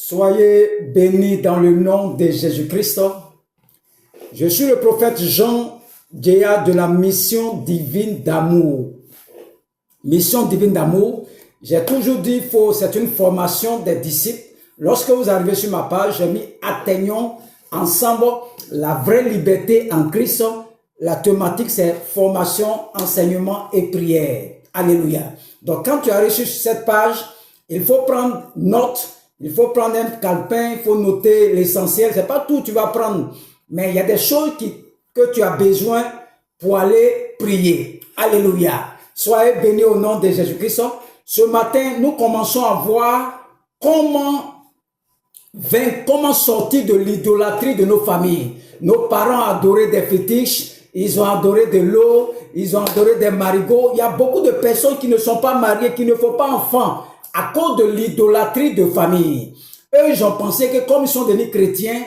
Soyez bénis dans le nom de Jésus-Christ. Je suis le prophète Jean Djéa de la mission divine d'amour. Mission divine d'amour. J'ai toujours dit, c'est une formation des disciples. Lorsque vous arrivez sur ma page, j'ai mis atteignons ensemble la vraie liberté en Christ. La thématique, c'est formation, enseignement et prière. Alléluia. Donc, quand tu arrives sur cette page, il faut prendre note, il faut prendre un calepin, il faut noter l'essentiel. C'est pas tout que tu vas prendre, mais il y a des choses que tu as besoin pour aller prier. Alléluia. Soyez bénis au nom de Jésus-Christ. Ce matin, nous commençons à voir comment sortir de l'idolâtrie de nos familles. Nos parents adoraient des fétiches, ils ont adoré de l'eau, ils ont adoré des marigots. Il y a beaucoup de personnes qui ne sont pas mariées, qui ne font pas enfants à cause de l'idolâtrie de famille. Eux, ils ont pensé que comme ils sont devenus chrétiens,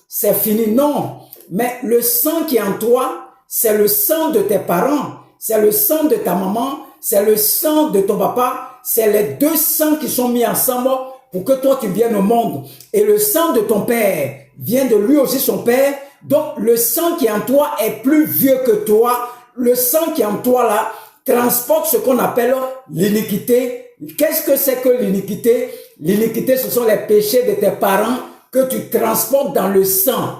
c'est fini. Non, mais le sang qui est en toi, c'est le sang de tes parents, c'est le sang de ta maman, c'est le sang de ton papa, c'est les deux sangs qui sont mis ensemble pour que toi tu viennes au monde. Et le sang de ton père vient de lui aussi son père. Donc le sang qui est en toi est plus vieux que toi. Le sang qui est en toi là transporte ce qu'on appelle l'iniquité. Qu'est-ce que c'est que l'iniquité? L'iniquité, ce sont les péchés de tes parents que tu transportes dans le sang.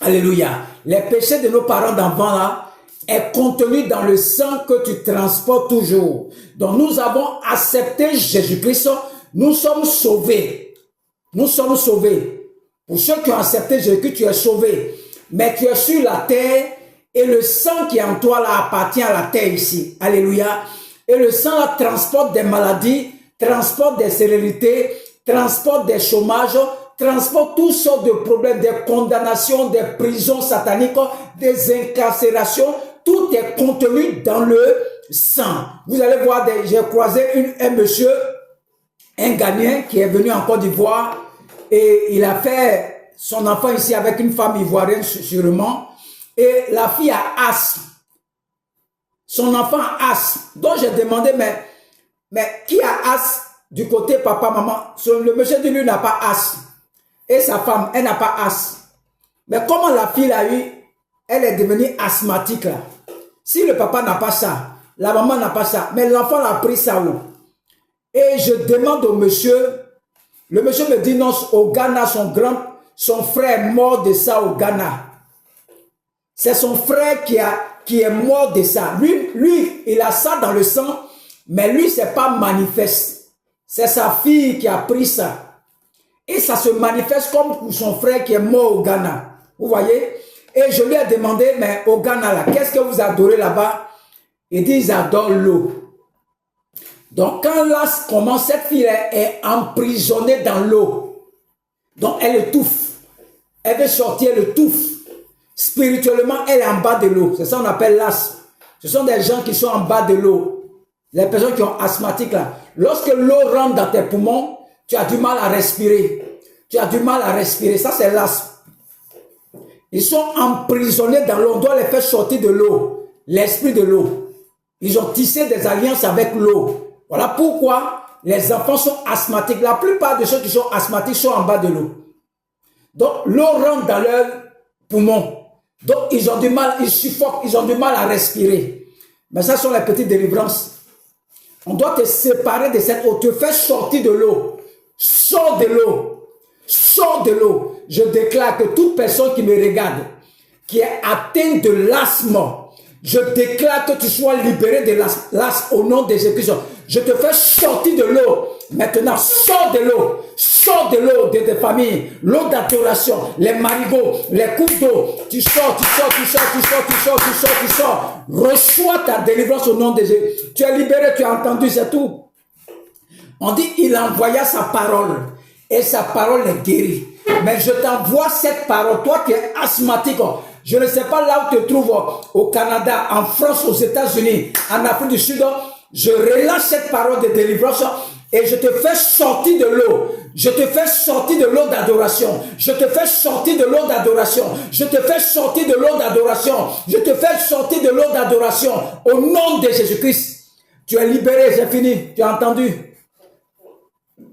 Alléluia. Les péchés de nos parents d'enfants là est contenu dans le sang que tu transportes toujours. Donc nous avons accepté Jésus-Christ. Nous sommes sauvés. Nous sommes sauvés. Pour ceux qui ont accepté Jésus, tu es sauvé. Mais tu es sur la terre et le sang qui est en toi là appartient à la terre ici. Alléluia. Et le sang là transporte des maladies, transporte des stérilités, transporte des chômages, transporte toutes sortes de problèmes, des condamnations, des prisons sataniques, des incarcérations. Tout est contenu dans le sang. Vous allez voir, j'ai croisé un monsieur, un Ghanéen qui est venu en Côte d'Ivoire et il a fait son enfant ici avec une femme ivoirienne sûrement. Et la fille a asthme. Son enfant a asthme. Donc j'ai demandé, mais qui a asthme du côté papa, maman? Le monsieur dit lui n'a pas asthme. Et sa femme, elle n'a pas asthme. Mais comment la fille l'a eu? Elle est devenue asthmatique là. Si le papa n'a pas ça, la maman n'a pas ça, mais l'enfant a pris ça où? Et je demande au monsieur, le monsieur me dit non, au Ghana, son frère est mort de ça au Ghana. C'est son frère qui est mort de ça. Lui, il a ça dans le sang, mais lui, c'est pas manifeste. C'est sa fille qui a pris ça. Et ça se manifeste comme pour son frère qui est mort au Ghana. Vous voyez? Et je lui ai demandé, mais au Ghana, là, qu'est-ce que vous adorez là-bas? Il dit, ils adorent l'eau. Donc, quand là commence, cette fille est emprisonnée dans l'eau. Donc, elle étouffe. Elle veut sortir, elle étouffe. Spirituellement, elle est en bas de l'eau. C'est ça qu'on appelle l'asthme. Ce sont des gens qui sont en bas de l'eau. Les personnes qui ont asthmatique là. Lorsque l'eau rentre dans tes poumons, tu as du mal à respirer. Tu as du mal à respirer. Ça, c'est l'asthme. Ils sont emprisonnés dans l'eau. On doit les faire sortir de l'eau. L'esprit de l'eau. Ils ont tissé des alliances avec l'eau. Voilà pourquoi les enfants sont asthmatiques. La plupart de ceux qui sont asthmatiques sont en bas de l'eau. Donc, l'eau rentre dans leurs poumons. Donc, ils ont du mal, ils suffoquent, ils ont du mal à respirer. Mais ça sont les petites délivrances. On doit te séparer de cette eau, te faire sortir de l'eau. Sors de l'eau. Sors de l'eau. Je déclare que toute personne qui me regarde, qui est atteinte de l'asthme, je déclare que tu sois libéré de l'asthme au nom de Jésus-Christ. Je te fais sortir de l'eau. Maintenant, sors de l'eau. Sors de l'eau de tes familles. L'eau d'adoration, les marigots, les coups d'eau. Tu sors. Reçois ta délivrance au nom de Jésus. Tu es libéré, tu as entendu, c'est tout. On dit, il envoya sa parole. Et sa parole est guérie. Mais je t'envoie cette parole. Toi qui es asthmatique, je ne sais pas là où tu te trouves, au Canada, en France, aux États-Unis, en Afrique du Sud, je relâche cette parole de délivrance et je te fais sortir de l'eau. Je te fais sortir de l'eau d'adoration. Je te fais sortir de l'eau d'adoration. Je te fais sortir de l'eau d'adoration. Je te fais sortir de l'eau d'adoration. Au nom de Jésus-Christ. Tu es libéré, c'est fini. Tu as entendu?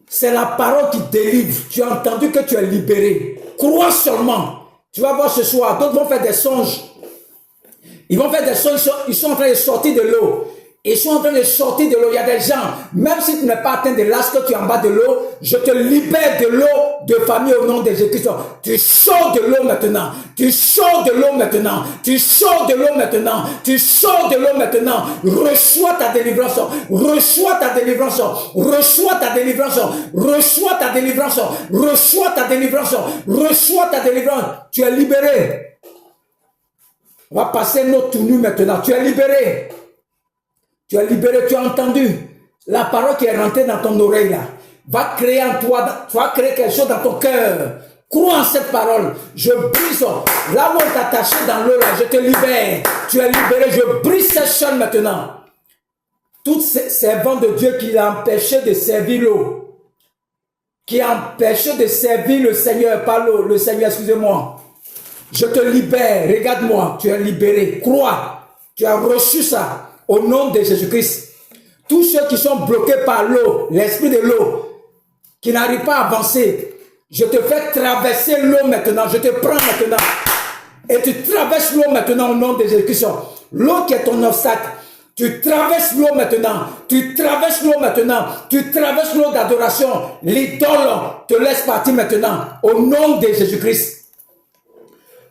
C'est la parole qui délivre. Tu as entendu que tu es libéré. Crois seulement. Tu vas voir ce soir, d'autres vont faire des songes. Ils vont faire des songes, ils sont en train de sortir de l'eau. Ils sont en train de sortir de l'eau. Il y a des gens, même si tu n'es pas atteint de l'âge que tu es en bas de l'eau, je te libère de l'eau de famille au nom de Jésus-Christ. Tu sors de l'eau maintenant. Tu sors de l'eau maintenant. Tu sors de l'eau maintenant. Tu sors de l'eau maintenant. Reçois ta délivrance. Reçois ta délivrance. Reçois ta délivrance. Reçois ta délivrance. Reçois ta délivrance. Reçois ta délivrance. Tu es libéré. On va passer notre tournure maintenant. Tu es libéré. Tu es libéré, tu as entendu la parole qui est rentrée dans ton oreille là. Va créer en toi, tu vas créer quelque chose dans ton cœur. Crois en cette parole. Je brise là où on est attaché dans l'eau là. Je te libère. Tu es libéré. Je brise cette chaîne maintenant. Toutes ces servantes de Dieu qui l'empêchaient de servir l'eau, qui empêchaient de servir le Seigneur par l'eau. Le Seigneur, excusez-moi. Je te libère. Regarde-moi. Tu es libéré. Crois. Tu as reçu ça. Au nom de Jésus-Christ, tous ceux qui sont bloqués par l'eau, l'esprit de l'eau, qui n'arrivent pas à avancer, je te fais traverser l'eau maintenant, je te prends maintenant, et tu traverses l'eau maintenant au nom de Jésus-Christ. L'eau qui est ton obstacle, tu traverses l'eau maintenant, tu traverses l'eau maintenant, tu traverses l'eau d'adoration, l'idole te laisse partir maintenant, au nom de Jésus-Christ.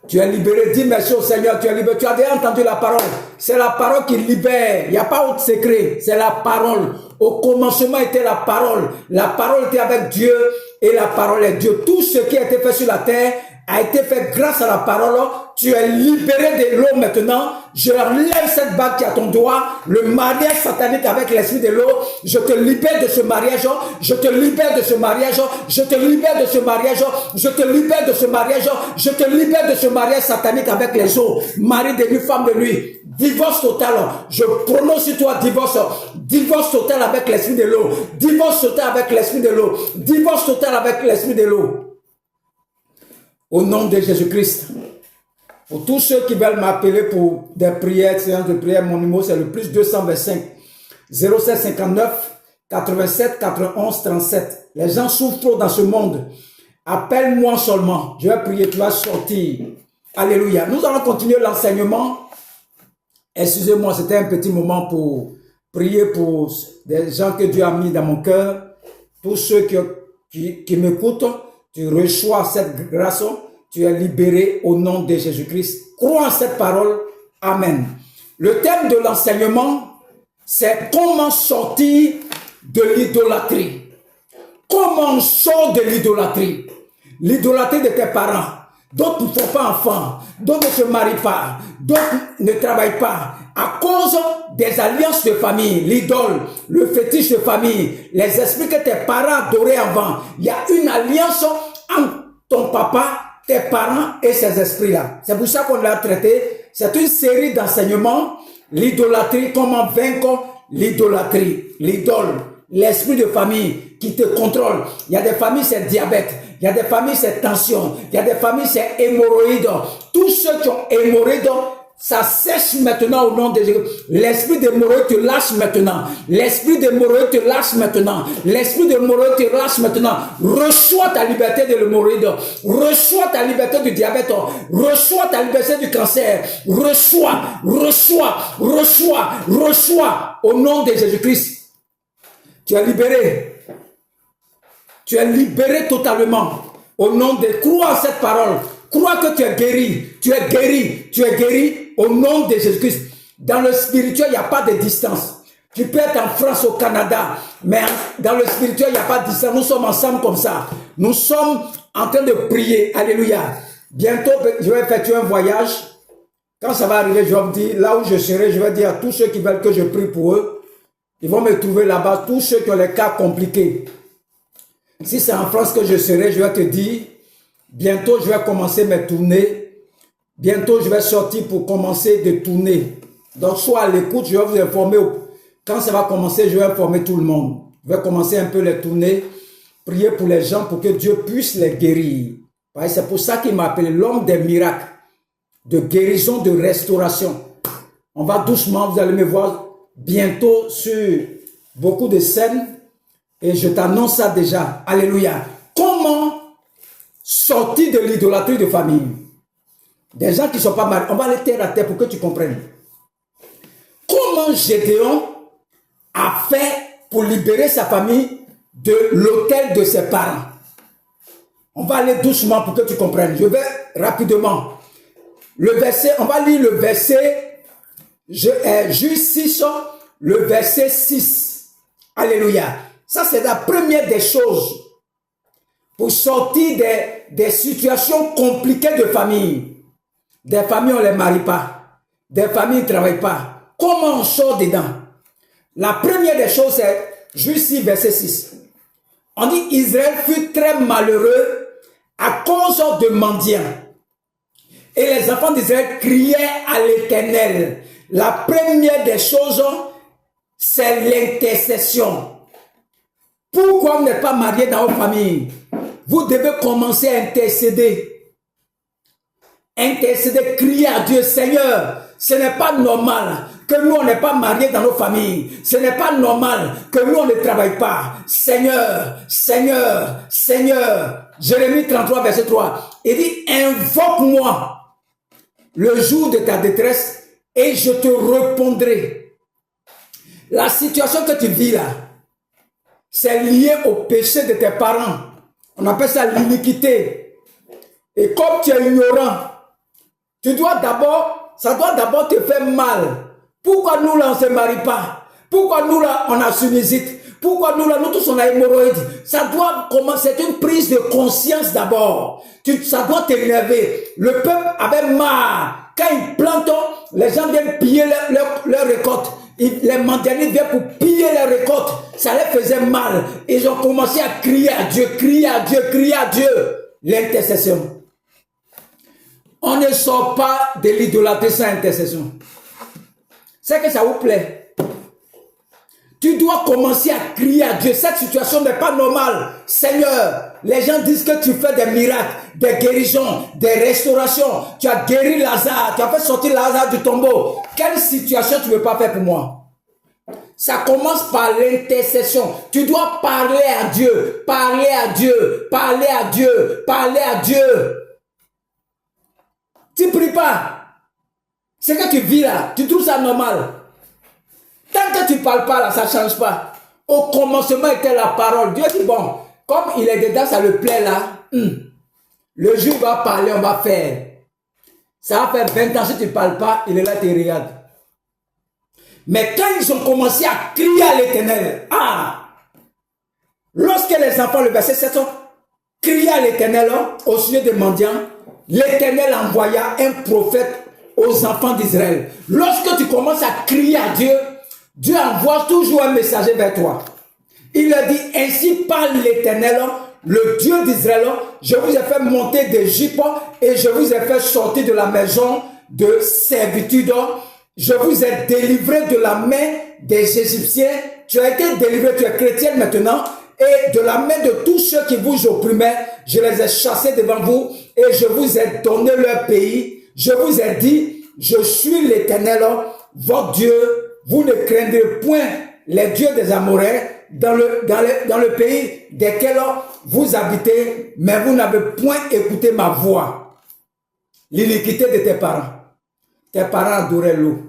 Tu es libéré, dis merci au Seigneur, tu es libéré. Tu as déjà entendu la parole. C'est la parole qui libère. Il n'y a pas autre secret. C'est la parole. Au commencement était la parole. La parole était avec Dieu et la parole est Dieu. Tout ce qui a été fait sur la terre a été fait grâce à la parole. Tu es libéré de l'eau maintenant. Je enlève cette bague qui est à ton doigt. Le mariage satanique avec l'esprit de l'eau. Je te libère de ce mariage. Je te libère de ce mariage. Je te libère de ce mariage. Je te libère de ce mariage. Je te libère de ce mariage satanique avec les eaux. Mari de nuit, femme de nuit. Divorce total. Je prononce sur toi divorce. Divorce total avec l'esprit de l'eau. Divorce total avec l'esprit de l'eau. Divorce total avec l'esprit de l'eau. Au nom de Jésus-Christ. Pour tous ceux qui veulent m'appeler pour des prières, séances de prière, mon numéro c'est le plus 225 07 59 87 91 37. Les gens souffrent trop dans ce monde. Appelle-moi seulement. Je vais prier, tu vas sortir. Alléluia. Nous allons continuer l'enseignement. Excusez-moi, c'était un petit moment pour prier pour des gens que Dieu a mis dans mon cœur. Tous ceux qui m'écoutent, tu reçois cette grâce. Tu es libéré au nom de Jésus-Christ. Crois en cette parole. Amen. Le thème de l'enseignement, c'est comment sortir de l'idolâtrie. Comment on sort de l'idolâtrie? L'idolâtrie de tes parents. D'autres ne font pas enfants. D'autres ne se marient pas. D'autres ne travaillent pas. À cause des alliances de famille, l'idole, le fétiche de famille, les esprits que tes parents adoraient avant. Il y a une alliance entre ton papa, tes parents et ces esprits-là. C'est pour ça qu'on l'a traité. C'est une série d'enseignements. L'idolâtrie, comment vaincre l'idolâtrie, l'idole, l'esprit de famille qui te contrôle. Il y a des familles, c'est diabète. Il y a des familles, c'est tension. Il y a des familles, c'est hémorroïdes. Tous ceux qui ont hémorroïdes, ça sèche maintenant au nom de Jésus. L'esprit d'hémorroïde te lâche maintenant. L'esprit d'hémorroïde te lâche maintenant. L'esprit d'hémorroïde te lâche maintenant. Reçois ta liberté de l'hémorroïde. Reçois ta liberté du diabète. Reçois ta liberté du cancer. Reçois, reçois, reçois, reçois au nom de Jésus-Christ. Tu es libéré. Tu es libéré totalement. Au nom de... Crois en cette parole. Crois que tu es guéri. Tu es guéri. Tu es guéri au nom de Jésus-Christ. Dans le spirituel, il n'y a pas de distance. Tu peux être en France, au Canada, mais dans le spirituel, il n'y a pas de distance. Nous sommes ensemble comme ça. Nous sommes en train de prier. Alléluia. Bientôt, je vais effectuer un voyage. Quand ça va arriver, je vais me dire, là où je serai, je vais dire à tous ceux qui veulent que je prie pour eux, ils vont me trouver là-bas, tous ceux qui ont les cas compliqués. Si c'est en France que je serai, je vais te dire, bientôt je vais commencer mes tournées. Bientôt je vais sortir pour commencer de tourner. Donc sois à l'écoute, je vais vous informer. Quand ça va commencer, je vais informer tout le monde. Je vais commencer un peu les tournées. Prier pour les gens pour que Dieu puisse les guérir. C'est pour ça qu'il m'a appelé l'homme des miracles. De guérison, de restauration. On va doucement, vous allez me voir bientôt sur beaucoup de scènes. Et je t'annonce ça déjà. Alléluia. Comment sortir de l'idolâtrie de famille? Des gens qui ne sont pas mariés. On va les terre à terre pour que tu comprennes. Comment Gédéon a fait pour libérer sa famille de l'autel de ses parents? On va aller doucement pour que tu comprennes. Je vais rapidement. Le verset, on va lire le verset, Juge 6, le verset 6. Alléluia. Ça, c'est la première des choses pour sortir des situations compliquées de famille. Des familles, on ne les marie pas. Des familles ne travaillent pas. Comment on sort dedans? La première des choses, c'est Juge 6, verset 6. On dit Israël fut très malheureux à cause de mendiants. Et les enfants d'Israël criaient à l'Éternel. La première des choses, c'est l'intercession. Pourquoi vous n'êtes pas marié dans votre famille? Vous devez commencer à intercéder. Intercéder, crier à Dieu, Seigneur, ce n'est pas normal que nous, on n'est pas mariés dans nos familles. Ce n'est pas normal que nous, on ne travaille pas. Seigneur, Seigneur, Seigneur. Jérémie 33, verset 3. Il dit, invoque-moi le jour de ta détresse et je te répondrai. La situation que tu vis là, c'est lié au péché de tes parents. On appelle ça l'iniquité. Et comme tu es ignorant, ça doit d'abord te faire mal. Pourquoi nous là on ne se marie pas? Pourquoi nous là on a sinusite? Pourquoi nous là nous tous on a hémorroïdes? Ça doit commencer, c'est une prise de conscience d'abord. Ça doit t'énerver. Le peuple avait marre. Quand ils plantent, les gens viennent piller leur récolte. Les mendiants viennent pour piller les récoltes. Ça les faisait mal. Ils ont commencé à crier à Dieu, crier à Dieu, crier à Dieu. L'intercession. On ne sort pas de l'idolâtrie sans intercession. C'est que ça vous plaît. Tu dois commencer à crier à Dieu. Cette situation n'est pas normale. Seigneur, les gens disent que tu fais des miracles, des guérisons, des restaurations. Tu as guéri Lazare, tu as fait sortir Lazare du tombeau. Quelle situation tu ne veux pas faire pour moi? Ça commence par l'intercession. Tu dois parler à Dieu, parler à Dieu, parler à Dieu, parler à Dieu. Tu ne pries pas. Ce que tu vis là, tu trouves ça normal. Tant que tu ne parles pas là, ça ne change pas. Au commencement était la parole. Dieu dit, bon, comme il est dedans, ça le plaît là. Le jour où il va parler, on va faire. Ça va faire 20 ans, si tu ne parles pas, il est là, tu regardes. Mais quand ils ont commencé à crier à l'Éternel, lorsque les enfants, le verset 7, criaient à l'Éternel au sujet des mendiants, l'Éternel envoya un prophète aux enfants d'Israël. Lorsque tu commences à crier à Dieu, Dieu envoie toujours un messager vers toi. Il leur dit, ainsi parle l'Éternel, le Dieu d'Israël, je vous ai fait monter d'Égypte et je vous ai fait sortir de la maison de servitude. Je vous ai délivré de la main des Égyptiens. Tu as été délivré, tu es chrétien maintenant. Et de la main de tous ceux qui vous opprimaient, je les ai chassés devant vous et je vous ai donné leur pays. Je vous ai dit, je suis l'Éternel, votre Dieu. Vous ne craindrez point les dieux des Amoréens dans le pays desquels vous habitez, mais vous n'avez point écouté ma voix. L'iniquité de tes parents. Tes parents adoraient l'eau.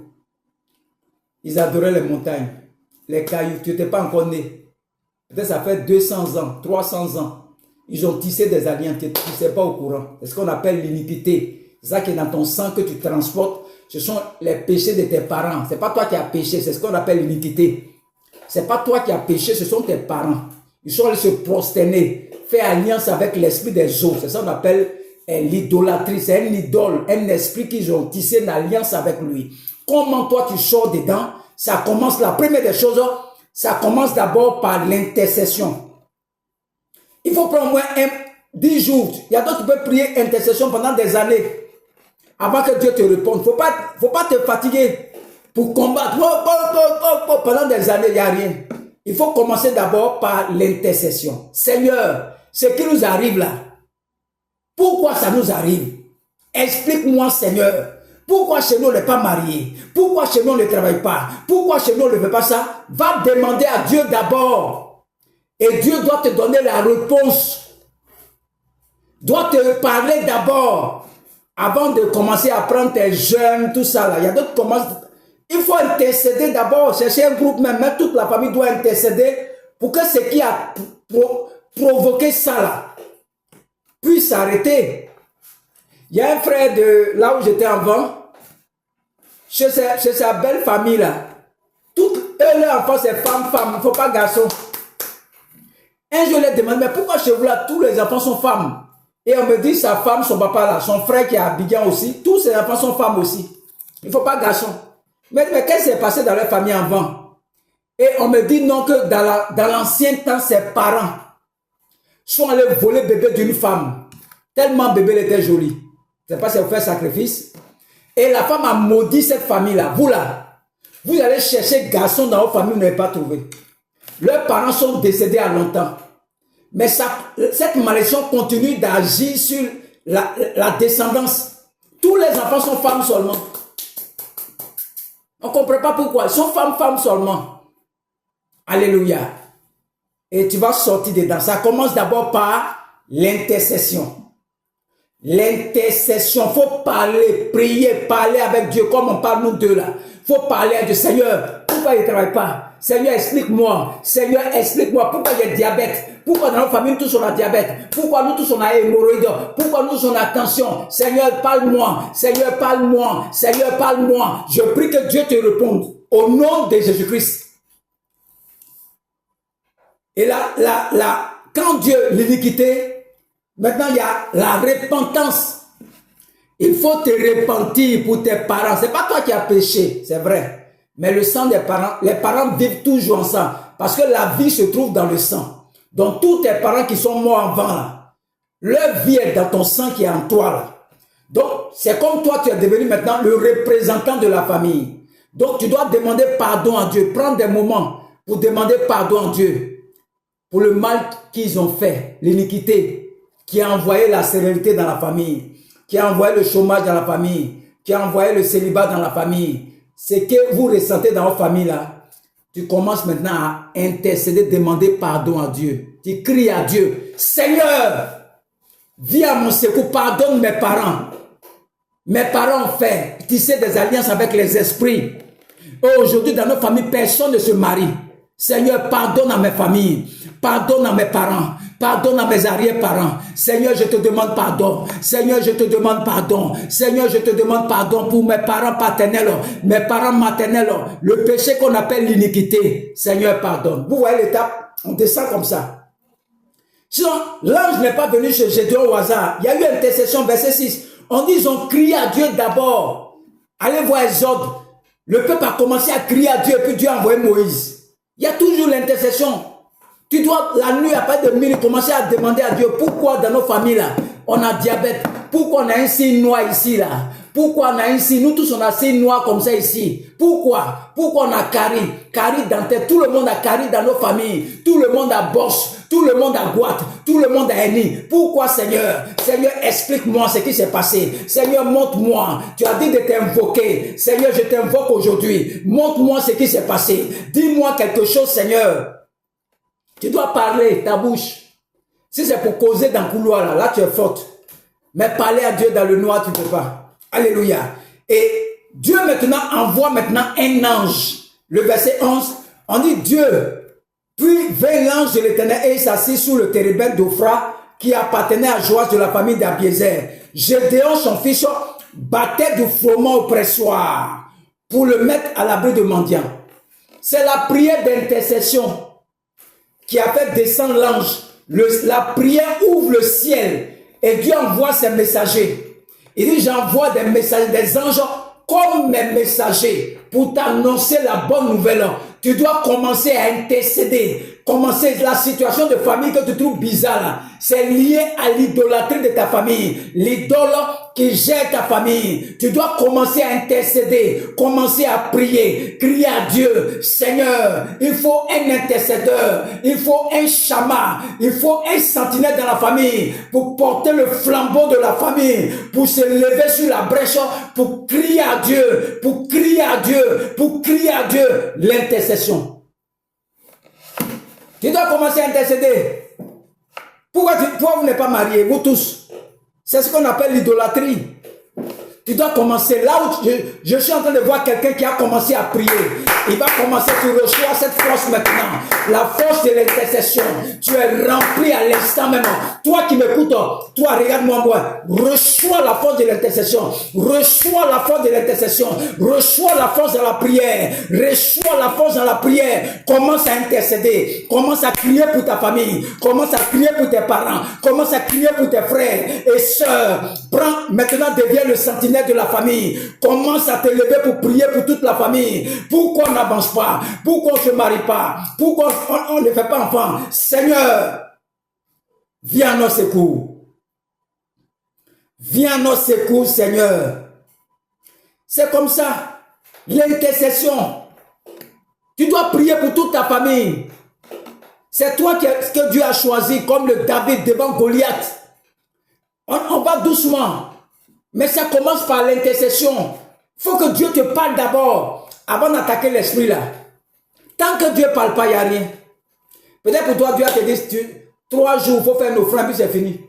Ils adoraient les montagnes, les cailloux. Tu n'étais pas encore né. Peut-être ça fait 200 ans, 300 ans. Ils ont tissé des alliances. Tu ne sais pas au courant. C'est ce qu'on appelle l'iniquité. C'est ça qui est dans ton sang que tu transportes. Ce sont les péchés de tes parents. Ce n'est pas toi qui as péché. C'est ce qu'on appelle l'iniquité. Ce n'est pas toi qui as péché. Ce sont tes parents. Ils sont allés se prosterner, faire alliance avec l'esprit des eaux. C'est ça qu'on appelle l'idolâtrie. C'est un idole, un esprit qu'ils ont tissé une alliance avec lui. Comment toi tu sors dedans? Ça commence, la première des choses, ça commence d'abord par l'intercession. Il faut prendre au moins 10 jours. Il y a d'autres qui peuvent prier intercession pendant des années avant que Dieu te réponde. Faut pas te fatiguer pour combattre. Pendant des années, il n'y a rien. Il faut commencer d'abord par l'intercession. Seigneur, ce qui nous arrive là, pourquoi ça nous arrive? Explique-moi, Seigneur. Pourquoi chez nous on n'est pas marié? Pourquoi chez nous on ne travaille pas? Pourquoi chez nous on ne fait pas ça? Va demander à Dieu d'abord. Et Dieu doit te donner la réponse. Doit te parler d'abord. Avant de commencer à prendre tes jeûnes, tout ça là. Il y a d'autres qui commencent. Il faut intercéder d'abord. Chercher un groupe, même toute la famille doit intercéder pour que ce qui a provoqué ça là puisse s'arrêter. Il y a un frère de là où j'étais avant, chez sa belle famille là. Toutes leurs enfants, c'est femme, il ne faut pas garçon. Un jour, je lui ai demandé, mais pourquoi chez vous là, tous les enfants sont femmes? Et on me dit, sa femme, son papa là, son frère qui est à Abidjan aussi, tous ses enfants sont femmes aussi. Il ne faut pas garçon. Mais qu'est-ce qui s'est passé dans leur famille avant? Et on me dit non, que dans l'ancien temps, ses parents sont allés voler le bébé d'une femme. Tellement bébé était joli. C'est pas si vous faites sacrifice. Et la femme a maudit cette famille-là. Vous là, vous allez chercher garçon dans votre famille, vous n'avez pas trouvé. Leurs parents sont décédés à longtemps. Mais cette malédiction continue d'agir sur la descendance. Tous les enfants sont femmes seulement. On ne comprend pas pourquoi. Ils sont femmes seulement. Alléluia. Et tu vas sortir dedans. Ça commence d'abord par l'intercession. L'intercession. Il faut parler, prier, parler avec Dieu comme on parle nous deux là. Il faut parler à Dieu. Seigneur, pourquoi il ne travaille pas? Seigneur, explique-moi. Seigneur, explique-moi pourquoi j'ai le diabète. Pourquoi dans notre famille, nous tous on a diabète? Pourquoi nous tous on a hémorroïde? Pourquoi nous tous on a tension? Seigneur, parle-moi. Seigneur, parle-moi. Seigneur, parle-moi. Je prie que Dieu te réponde. Au nom de Jésus-Christ. Et là, quand Dieu, l'iniquité, maintenant il y a la repentance. Il faut te repentir pour tes parents. Ce n'est pas toi qui as péché, c'est vrai. Mais le sang des parents, les parents vivent toujours ensemble. Parce que la vie se trouve dans le sang. Donc tous tes parents qui sont morts avant là, leur vie est dans ton sang qui est en toi là. Donc c'est comme toi tu es devenu maintenant le représentant de la famille. Donc tu dois demander pardon à Dieu. Prendre des moments pour demander pardon à Dieu. Pour le mal qu'ils ont fait, l'iniquité, qui a envoyé la sérénité dans la famille, qui a envoyé le chômage dans la famille, qui a envoyé le célibat dans la famille. Ce que vous ressentez dans votre famille là, tu commences maintenant à intercéder, demander pardon à Dieu. Tu cries à Dieu, Seigneur, viens à mon secours, pardonne mes parents. Mes parents ont fait tisser des alliances avec les esprits. Aujourd'hui, dans nos familles, personne ne se marie. Seigneur, pardonne à mes familles, pardonne à mes parents, pardonne à mes arrière-parents. Seigneur, je te demande pardon. Seigneur, je te demande pardon. Seigneur, je te demande pardon pour mes parents paternels, mes parents maternels, le péché qu'on appelle l'iniquité. Seigneur, pardonne. Vous voyez l'étape, on descend comme ça. Sinon, l'ange n'est pas venu chez Gédéon au hasard. Il y a eu une intercession, verset 6. On dit, ils ont crié à Dieu d'abord. Allez voir Exode. Le peuple a commencé à crier à Dieu, et puis Dieu a envoyé Moïse. Il y a toujours l'intercession. Tu dois, la nuit, après de minuit, commencer à demander à Dieu pourquoi dans nos familles, là, on a diabète. Pourquoi on a un signe noir ici, là. Pourquoi on a un signe, nous tous on a un signe noir comme ça ici. Pourquoi on a carie dentaire. Tout le monde a carie dans nos familles. Tout le monde a bosse. Tout le monde a goitre. Tout le monde a henni. Pourquoi, Seigneur? Seigneur, explique-moi ce qui s'est passé. Seigneur, montre-moi. Tu as dit de t'invoquer. Seigneur, je t'invoque aujourd'hui. Montre-moi ce qui s'est passé. Dis-moi quelque chose, Seigneur. Tu dois parler, ta bouche. Si c'est pour causer dans le couloir, là tu es forte. Mais parler à Dieu dans le noir, tu ne peux pas. Alléluia. Et Dieu maintenant envoie maintenant un ange. Le verset 11, on dit Dieu. Puis vint l'ange de l'Éternel et il s'assit sous le térébinthe d'Ophra qui appartenait à Joas de la famille d'Abiézer. Gédéon, son fils, battait du froment au pressoir pour le mettre à l'abri de mendiants. C'est la prière d'intercession qui a fait descendre l'ange. La prière ouvre le ciel et Dieu envoie ses messagers. Il dit, j'envoie des messagers, des anges comme mes messagers pour t'annoncer la bonne nouvelle. Tu dois commencer à intercéder. Commencer la situation de famille que tu trouves bizarre. C'est lié à l'idolâtrie de ta famille. L'idole qui gère ta famille. Tu dois commencer à intercéder. Commencer à prier. Crier à Dieu. Seigneur, il faut un intercesseur. Il faut un chama. Il faut un sentinelle dans la famille pour porter le flambeau de la famille. Pour se lever sur la brèche. Pour crier à Dieu. Pour crier à Dieu. Pour crier à Dieu. L'intercession. Tu dois commencer à intercéder. Pourquoi vous n'êtes pas mariés, vous tous? C'est ce qu'on appelle l'idolâtrie. Tu dois commencer là où je suis en train de voir quelqu'un qui a commencé à prier. Il va commencer, tu reçois cette force maintenant. La force de l'intercession. Tu es rempli à l'instant même. Toi qui m'écoutes, toi regarde-moi moi. Reçois la force de l'intercession. Reçois la force de l'intercession. Reçois la force de la prière. Reçois la force de la prière. Commence à intercéder. Commence à crier pour ta famille. Commence à crier pour tes parents. Commence à crier pour tes frères et sœurs. Prends, maintenant deviens le sentinelle de la famille. Commence à te lever pour prier pour toute la famille. Pourquoi on n'avance pas? Pourquoi on ne se marie pas? Pourquoi on ne fait pas enfant? Seigneur, viens à nos secours. Viens à nos secours, Seigneur. C'est comme ça. L'intercession. Tu dois prier pour toute ta famille. C'est toi que Dieu a choisi comme le David devant Goliath. On va doucement. Mais ça commence par l'intercession. Il faut que Dieu te parle d'abord avant d'attaquer l'esprit là. Tant que Dieu ne parle pas, il n'y a rien. Peut-être pour toi, Dieu a te dit 3 jours, il faut faire une offrande, puis c'est fini.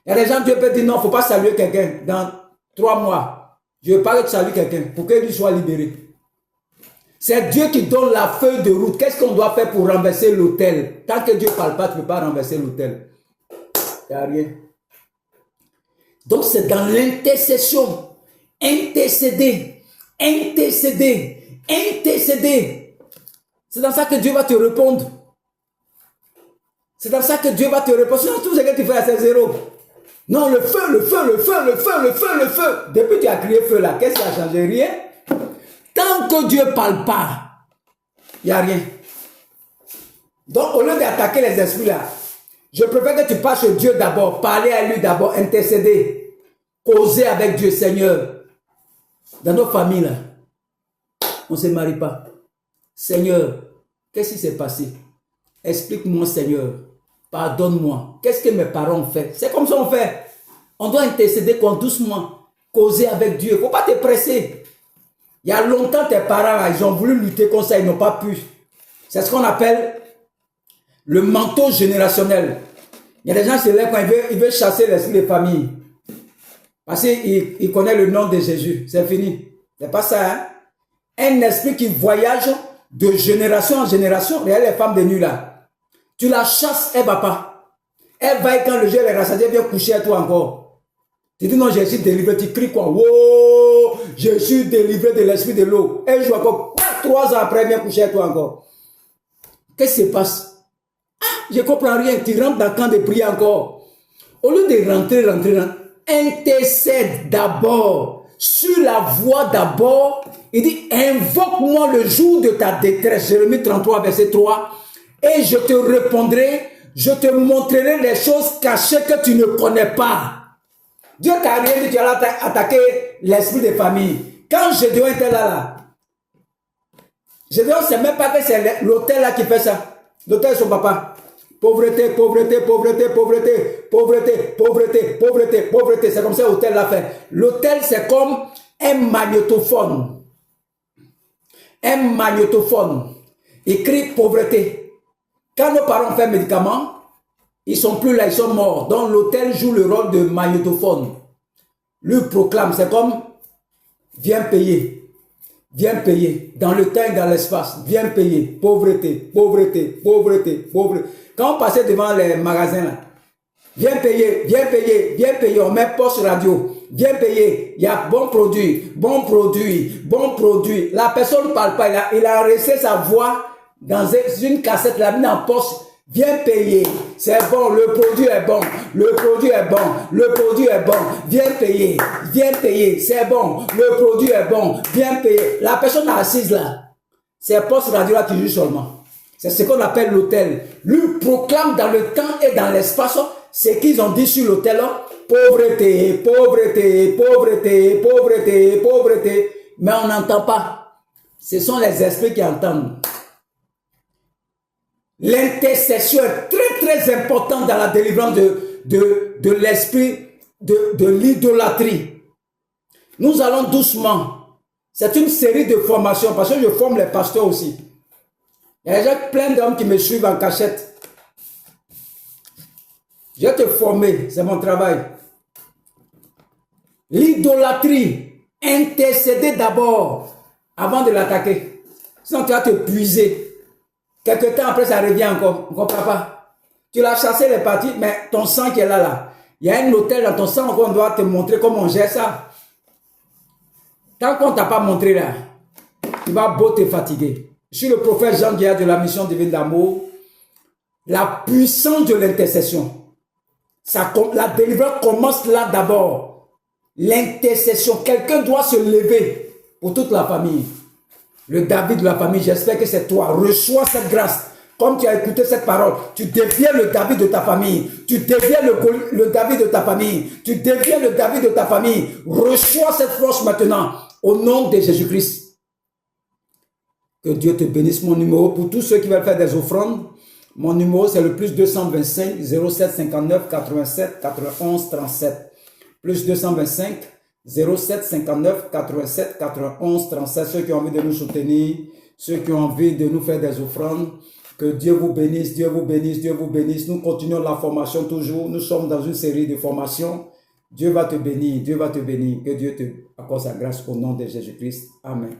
Il y a des gens, Dieu peut dire non, il ne faut pas saluer quelqu'un dans 3 mois. Je ne veux pas que tu salues quelqu'un pour qu'il lui soit libéré. C'est Dieu qui donne la feuille de route. Qu'est-ce qu'on doit faire pour renverser l'autel? Tant que Dieu ne parle pas, tu ne peux pas renverser l'autel. Il n'y a rien. Donc c'est dans l'intercession. Intercéder. Intercéder. Intercéder. C'est dans ça que Dieu va te répondre. C'est dans ça que Dieu va te répondre. Sinon, tout ce que tu fais, c'est zéro. Non, le feu, le feu, le feu, le feu, le feu, le feu. Depuis que tu as crié feu là, qu'est-ce qui a changé? Rien. Tant que Dieu ne parle pas, il n'y a rien. Donc, au lieu d'attaquer les esprits là, je préfère que tu passes chez Dieu d'abord, parler à lui d'abord, intercéder, causer avec Dieu, Seigneur. Dans nos familles là, on ne se marie pas. Seigneur, qu'est-ce qui s'est passé? Explique-moi, Seigneur. Pardonne-moi. Qu'est-ce que mes parents ont fait? C'est comme ça qu'on fait. On doit intercéder doucement, causer avec Dieu. Il ne faut pas te presser. Il y a longtemps, tes parents, là, ils ont voulu lutter contre ça, ils n'ont pas pu. C'est ce qu'on appelle le manteau générationnel. Il y a des gens qui se lèvent quand ils veulent chasser l'esprit des familles. Parce qu'ils connaissent le nom de Jésus. C'est fini. C'est pas ça, hein? Un esprit qui voyage de génération en génération. Regardez les femmes de nuit là. Tu la chasses, elle ne va pas. Elle va et quand le jour est rassasié, elle vient coucher à toi encore. Tu dis non, je suis délivré. Tu cries quoi? Wow, je suis délivré de l'esprit de l'eau. Elle joue encore. 3 ans après, elle vient coucher à toi encore. Qu'est-ce qui se passe? Je ne comprends rien. Tu rentres dans le camp de prière encore. Au lieu de rentrer, intercède d'abord. Sur la voie d'abord. Il dit, invoque-moi le jour de ta détresse. Jérémie 33, verset 3. Et je te répondrai, je te montrerai les choses cachées que tu ne connais pas. Dieu t'a rien dit, tu allais attaquer l'esprit des familles. Quand Gédéon était là, Gédéon ne sait même pas que c'est l'autel là qui fait ça. L'autel de son papa. Pauvreté, pauvreté, pauvreté, pauvreté, pauvreté, pauvreté, pauvreté, pauvreté. C'est comme ça l'autel l'a fait. L'autel, c'est comme un magnétophone. Un magnétophone. Il crie pauvreté. Quand nos parents font médicaments, ils ne sont plus là, ils sont morts. Donc l'autel joue le rôle de magnétophone. Lui proclame, c'est comme viens payer. Viens payer. Dans le temps et dans l'espace. Viens payer. Pauvreté, pauvreté, pauvreté, pauvreté. Quand on passait devant les magasins là, viens payer, viens payer, viens payer. On met poste radio. Viens payer. Il y a bon produit, bon produit, bon produit. La personne ne parle pas. Il a resté sa voix dans une cassette, la mis en poste. Viens payer, c'est bon, le produit est bon, le produit est bon, le produit est bon, viens payer, c'est bon, le produit est bon, viens payer. La personne assise là, c'est le poste radio là qui joue seulement. C'est ce qu'on appelle l'autel. Lui proclame dans le temps et dans l'espace ce qu'ils ont dit sur l'autel. Pauvreté, pauvreté, pauvreté, pauvreté, pauvreté. Mais on n'entend pas. Ce sont les esprits qui entendent. L'intercession est très très importante dans la délivrance de l'esprit de l'idolâtrie. Nous allons doucement. C'est une série de formations parce que je forme les pasteurs aussi. Il y a déjà plein d'hommes qui me suivent en cachette. Je vais te former, c'est mon travail. L'idolâtrie, intercéder d'abord avant de l'attaquer. Sinon, tu vas te puiser. Quelque temps après, ça revient encore. On ne comprend pas. Tu l'as chassé, les parties, mais ton sang qui est là, là. Il y a un hôtel dans ton sang qu'on doit te montrer comment on gère ça. Tant qu'on ne t'a pas montré là, tu vas beau te fatiguer. Je suis le prophète Jean Guillard de la mission divine d'amour. La puissance de l'intercession. La délivrance commence là d'abord. L'intercession. Quelqu'un doit se lever pour toute la famille. Le David de la famille, j'espère que c'est toi. Reçois cette grâce. Comme tu as écouté cette parole, tu deviens le David de ta famille. Tu deviens le David de ta famille. Tu deviens le David de ta famille. Reçois cette force maintenant. Au nom de Jésus-Christ. Que Dieu te bénisse. Mon numéro, pour tous ceux qui veulent faire des offrandes, mon numéro c'est le plus 225 07 59 87 91 37. Plus 225 07 59 87 91 37. Ceux qui ont envie de nous soutenir, ceux qui ont envie de nous faire des offrandes, que Dieu vous bénisse, Dieu vous bénisse, Dieu vous bénisse. Nous continuons la formation toujours. Nous sommes dans une série de formations. Dieu va te bénir, Dieu va te bénir. Que Dieu te accorde sa grâce au nom de Jésus-Christ. Amen.